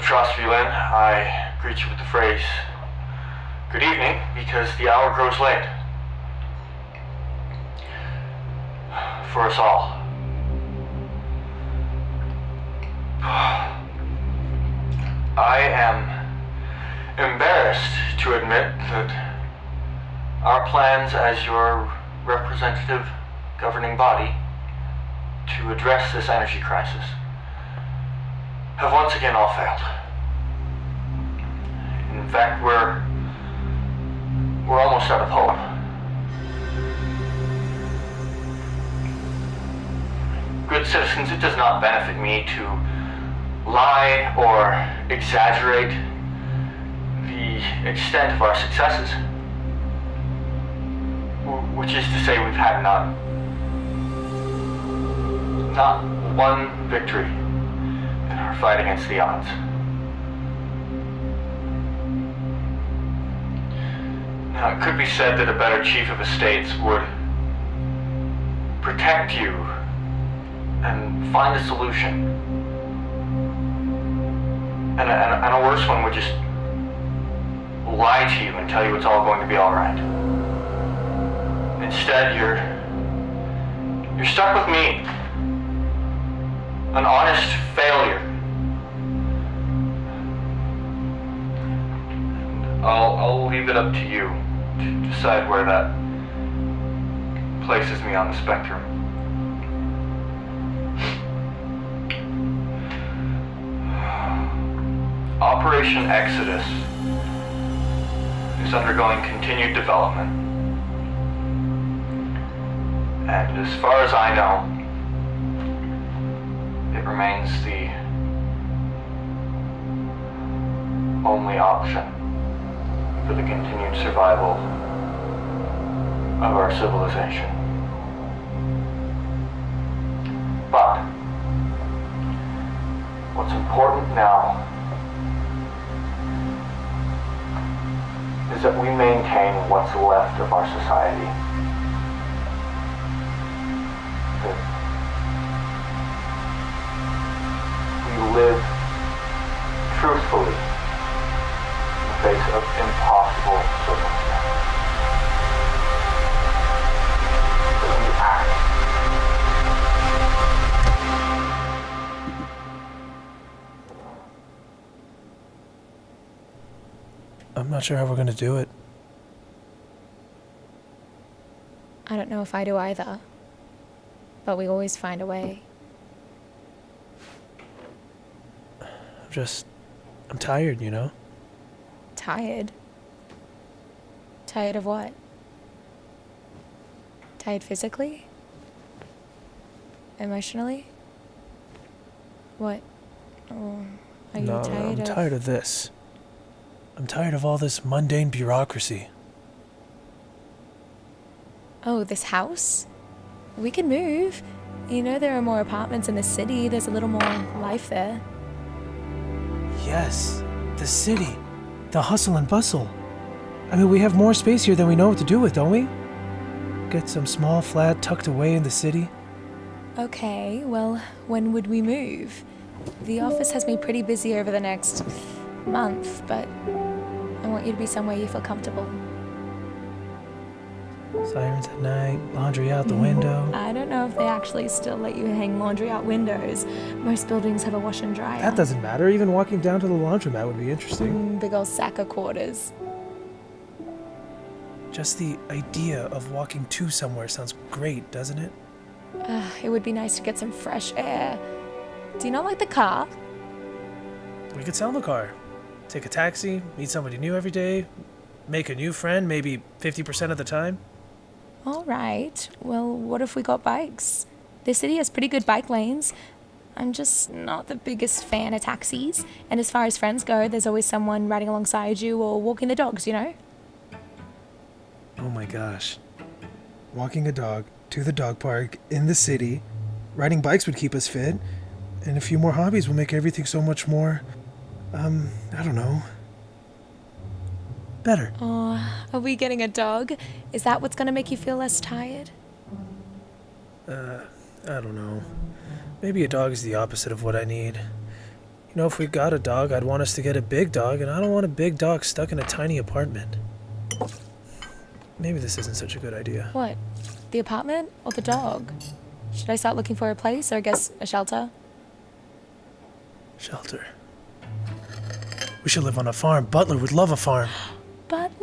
of trust, Vulin, I greet you with the phrase, good evening, because the hour grows late. For us all. I am embarrassed to admit that our plans as your representative governing body to address this energy crisis have once again all failed. In fact, we're almost out of hope. Good citizens, it does not benefit me to lie or exaggerate the extent of our successes. Which is to say we've had none. Not one victory in our fight against the odds. Now, it could be said that a better chief of estates would protect you and find a solution. And a worse one would just lie to you and tell you it's all going to be all right. Instead, you're stuck with me. An honest failure. And I'll leave it up to you to decide where that places me on the spectrum. Operation Exodus is undergoing continued development. And as far as I know, it remains the only option for the continued survival of our civilization. But what's important now is that we maintain what's left of our society. That we live truthfully in the face of impossible circumstances. That we act. I'm not sure how we're gonna do it. I don't know if I do either. But we always find a way. I'm tired, you know? Tired? Tired of what? Tired physically? Emotionally? What? Oh, are you No, tired I'm of... tired of this. I'm tired of all this mundane bureaucracy. Oh, this house? We can move. You know there are more apartments in the city. There's a little more life there. Yes, the city. The hustle and bustle. I mean, we have more space here than we know what to do with, don't we? Get some small flat tucked away in the city. Okay, well, when would we move? The office has me pretty busy over the next month, but I want you to be somewhere you feel comfortable. Sirens at night, laundry out the window. I don't know if they actually still let you hang laundry out windows. Most buildings have a wash and dryer. That doesn't matter. Even walking down to the laundromat would be interesting. Big old sack of quarters. Just the idea of walking to somewhere sounds great, doesn't it? It would be nice to get some fresh air. Do you not like the car? We could sell the car. Take a taxi, meet somebody new every day, make a new friend maybe 50% of the time. All right. Well, what if we got bikes? This city has pretty good bike lanes. I'm just not the biggest fan of taxis. And as far as friends go, there's always someone riding alongside you or walking the dogs, you know? Oh my gosh. Walking a dog to the dog park in the city. Riding bikes would keep us fit. And a few more hobbies will make everything so much more, I don't know, better. Oh, are we getting a dog? Is that what's going to make you feel less tired? I don't know. Maybe a dog is the opposite of what I need. You know, if we got a dog, I'd want us to get a big dog, and I don't want a big dog stuck in a tiny apartment. Maybe this isn't such a good idea. What? The apartment or the dog? Should I start looking for a place or I guess a shelter? Shelter. We should live on a farm. Butler would love a farm. Butler?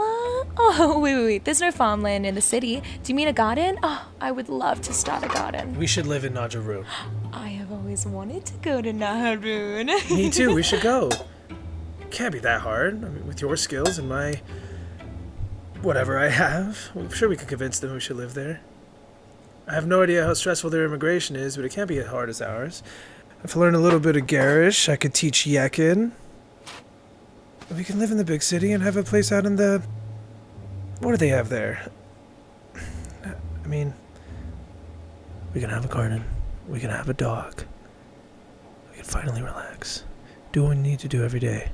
Oh, wait. There's no farmland in the city. Do you mean a garden? Oh, I would love to start a garden. We should live in Najaroon. I have always wanted to go to Najaroon. Me too. We should go. Can't be that hard. I mean, with your skills and my... whatever I have, I'm sure we could convince them we should live there. I have no idea how stressful their immigration is, but it can't be as hard as ours. If I learn a little bit of Garish, I could teach Yekin. We can live in the big city and have a place out in the... what do they have there? I mean, we can have a garden. We can have a dog. We can finally relax. Do what we need to do every day.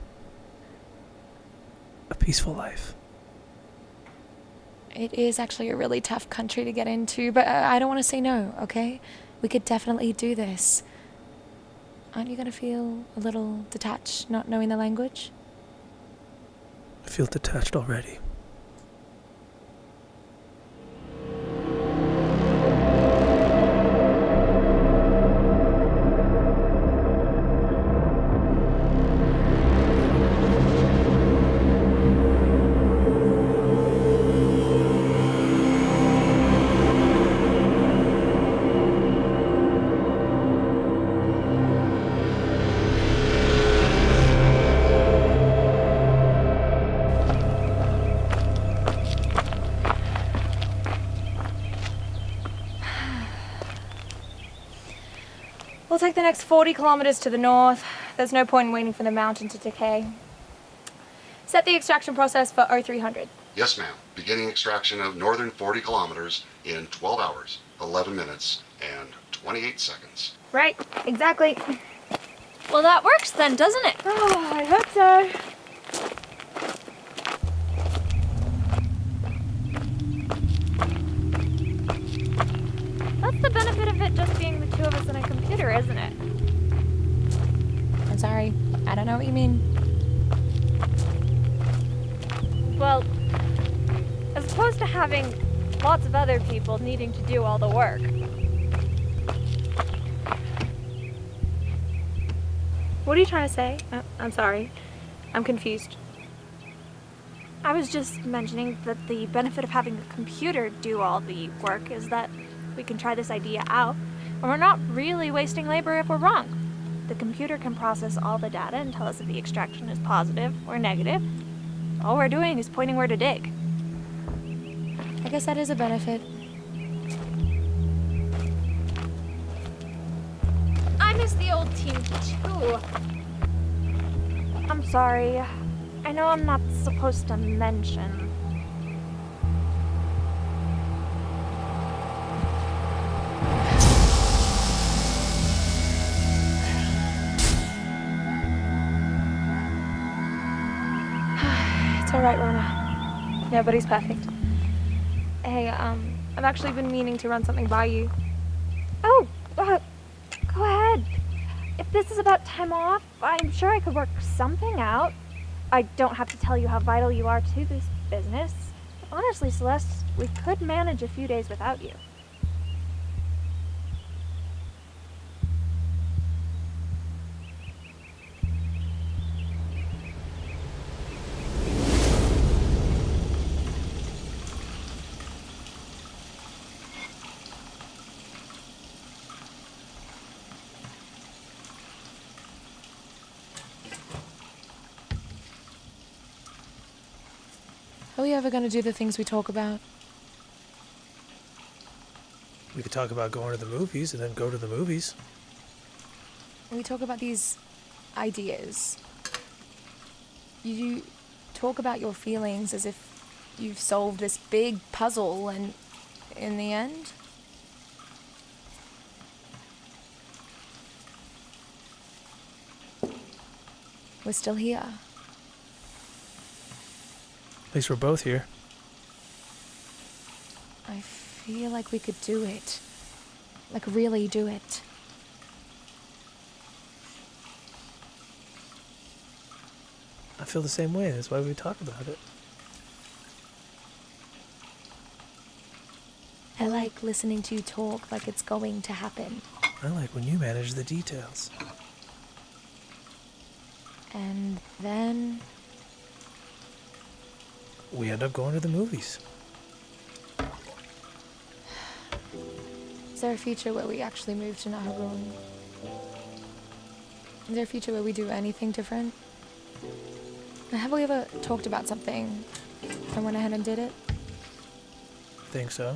A peaceful life. It is actually a really tough country to get into, but I don't want to say no, okay? We could definitely do this. Aren't you going to feel a little detached not knowing the language? I feel detached already. We'll take the next 40 kilometers to the north. There's no point in waiting for the mountain to decay. Set the extraction process for 0300. Yes, ma'am. Beginning extraction of northern 40 kilometers in 12 hours, 11 minutes, and 28 seconds. Right, exactly. Well, that works then, doesn't it? Oh, I hope so. That's the benefit of it just being the two of us and a computer, isn't it? I'm sorry. I don't know what you mean. Well, as opposed to having lots of other people needing to do all the work. What are you trying to say? I'm sorry. I'm confused. I was just mentioning that the benefit of having a computer do all the work is that we can try this idea out, and we're not really wasting labor if we're wrong. The computer can process all the data and tell us if the extraction is positive or negative. All we're doing is pointing where to dig. I guess that is a benefit. I miss the old team too. I'm sorry. I know I'm not supposed to mention. It's alright, Rorna. Nobody's perfect. Hey, I've actually been meaning to run something by you. Oh, go ahead. If this is about time off, I'm sure I could work something out. I don't have to tell you how vital you are to this business. Honestly, Celeste, we could manage a few days without you. Are we ever going to do the things we talk about? We could talk about going to the movies and then go to the movies. We talk about these ideas. You talk about your feelings as if you've solved this big puzzle, and in the end, we're still here. At least we're both here. I feel like we could do it. Like, really do it. I feel the same way. That's why we talk about it. I like listening to you talk like it's going to happen. I like when you manage the details. And then... we end up going to the movies. Is there a future where we actually move to Naharun? Is there a future where we do anything different? Have we ever talked about something and went ahead and did it? Think so?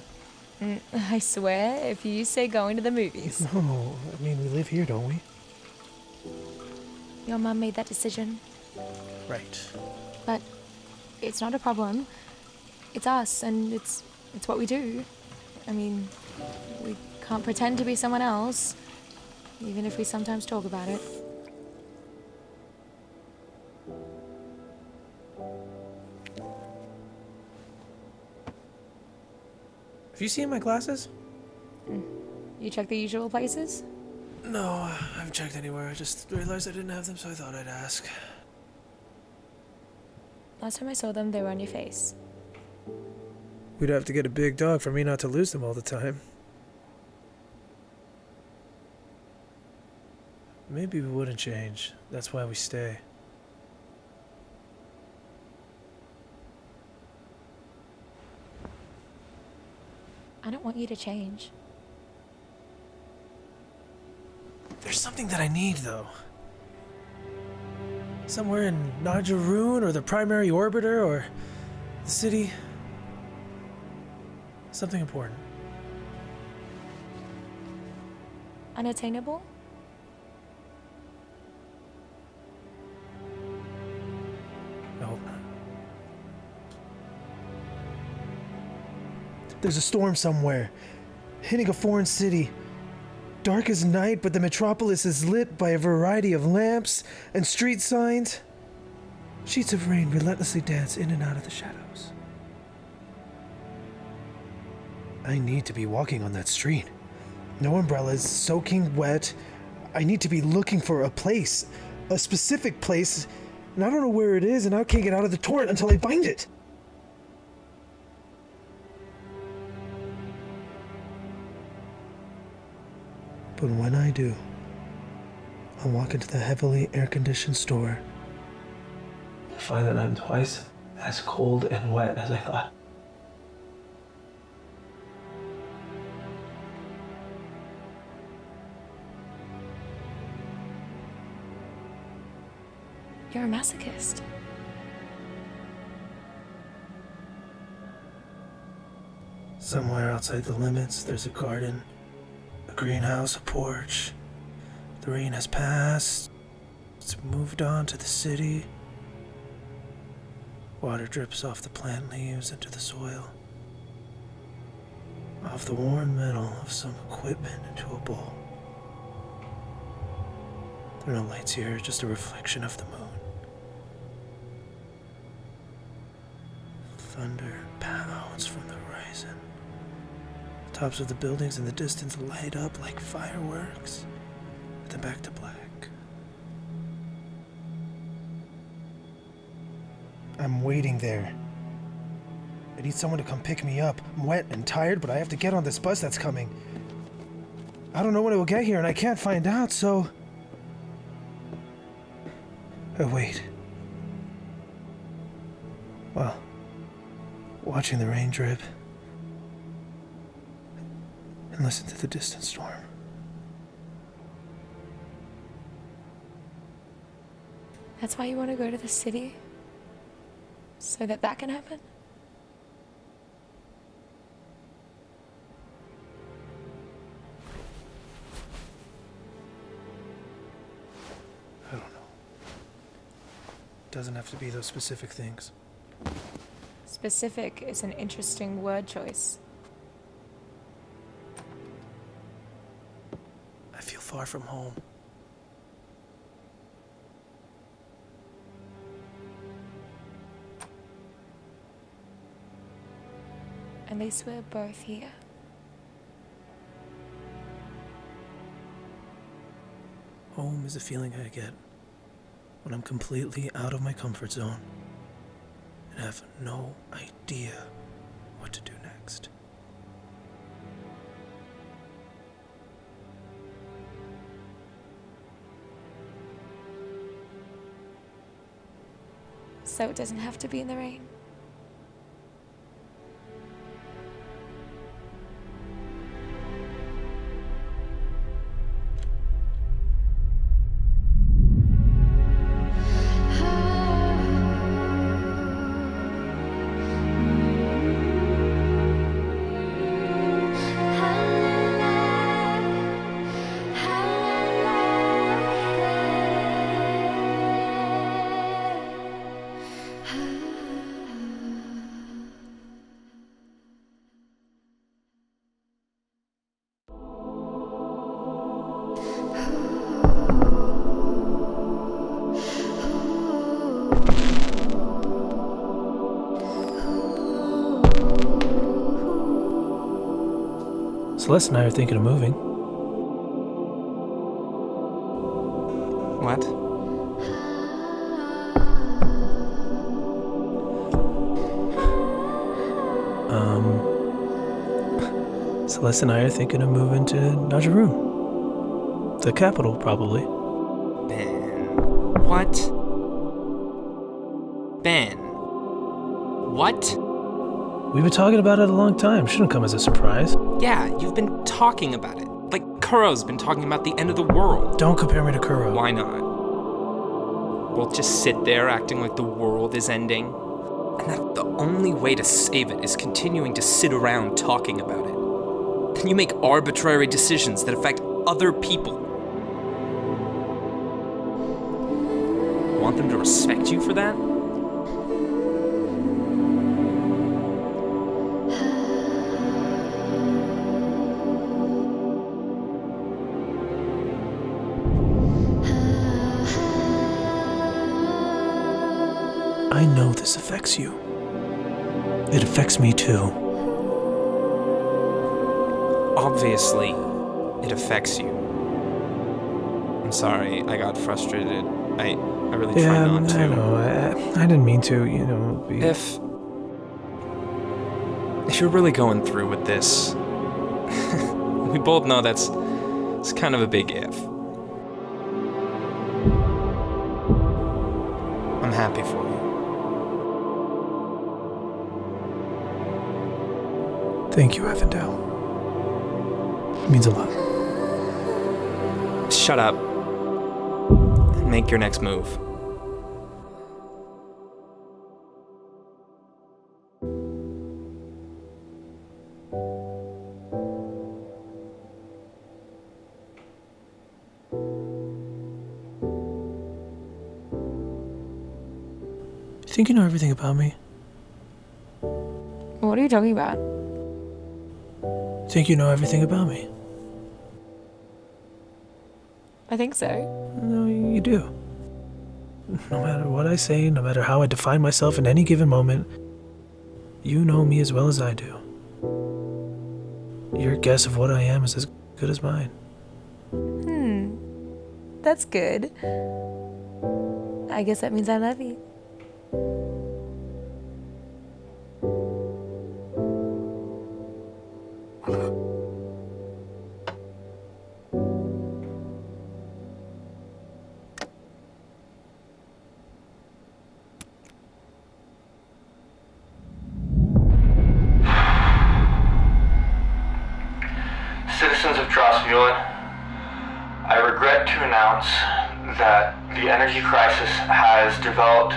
I swear, if you say going to the movies. No, I mean, we live here, don't we? Your mum made that decision. Right. But it's not a problem. It's us, and it's what we do. I mean, we can't pretend to be someone else, even if we sometimes talk about it. Have you seen my glasses? You check the usual places? No, I haven't checked anywhere. I just realized I didn't have them, so I thought I'd ask. Last time I saw them, they were on your face. We'd have to get a big dog for me not to lose them all the time. Maybe we wouldn't change. That's why we stay. I don't want you to change. There's something that I need, though. Somewhere in Najarun, or the primary orbiter, or the city. Something important. Unattainable? No. There's a storm somewhere, hitting a foreign city. Dark as night, but the metropolis is lit by a variety of lamps and street signs. Sheets of rain relentlessly dance in and out of the shadows. I need to be walking on that street. No umbrellas, soaking wet. I need to be looking for a place, a specific place, and I don't know where it is, and I can't get out of the torrent until I find it. But when I do, I'll walk into the heavily air-conditioned store. I find that I'm twice as cold and wet as I thought. You're a masochist. Somewhere outside the limits, there's a garden, a greenhouse, a porch. The rain has passed. It's moved on to the city. Water drips off the plant leaves into the soil. Off the worn metal of some equipment into a bowl. There are no lights here, just a reflection of the moon. Thunder pounds from the horizon. The tops of the buildings in the distance light up like fireworks, then back to black. I'm waiting there. I need someone to come pick me up. I'm wet and tired, but I have to get on this bus that's coming. I don't know when it will get here, and I can't find out, so... I wait. Well, watching the rain drip and listen to the distant storm. That's why you want to go to the city? So that can happen? I don't know. It doesn't have to be those specific things. Specific is an interesting word choice. I feel far from home. At least we're both here. Home is a feeling I get when I'm completely out of my comfort zone and have no idea what to do next. So it doesn't have to be in the rain. Celeste and I are thinking of moving. What? Celeste and I are thinking of moving to Najarun. The capital, probably. Ben. What? Ben. What? We've been talking about it a long time. Shouldn't come as a surprise. Yeah, you've been talking about it. Like Curo's been talking about the end of the world. Don't compare me to Curo. Why not? We'll just sit there acting like the world is ending. And that the only way to save it is continuing to sit around talking about it. Then you make arbitrary decisions that affect other people. Want them to respect you for that? I know this affects you. It affects me too. Obviously, it affects you. I'm sorry, I got frustrated. I really try not to. I know. I didn't mean to, If you're really going through with this, we both know it's kind of a big if. I'm happy for you. Thank you, Evendel. It means a lot. Shut up. And make your next move. You think you know everything about me? What are you talking about? Think you know everything about me? I think so. No, you do. No matter what I say, no matter how I define myself in any given moment, you know me as well as I do. Your guess of what I am is as good as mine. That's good. I guess that means I love you. Citizens of Vulin, I regret to announce that the energy crisis has developed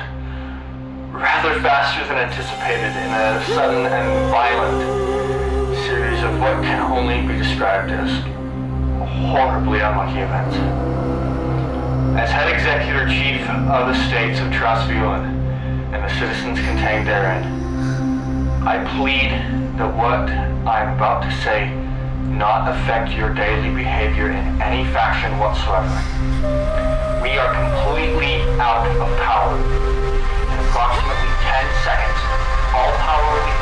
rather faster than anticipated in a sudden and violent series of what can only be described as horribly unlucky events. As head executor chief of the states of Vulin and the citizens contained therein, I plead that what I'm about to say not affect your daily behavior in any fashion whatsoever. We are completely out of power. In approximately 10 seconds, all power will be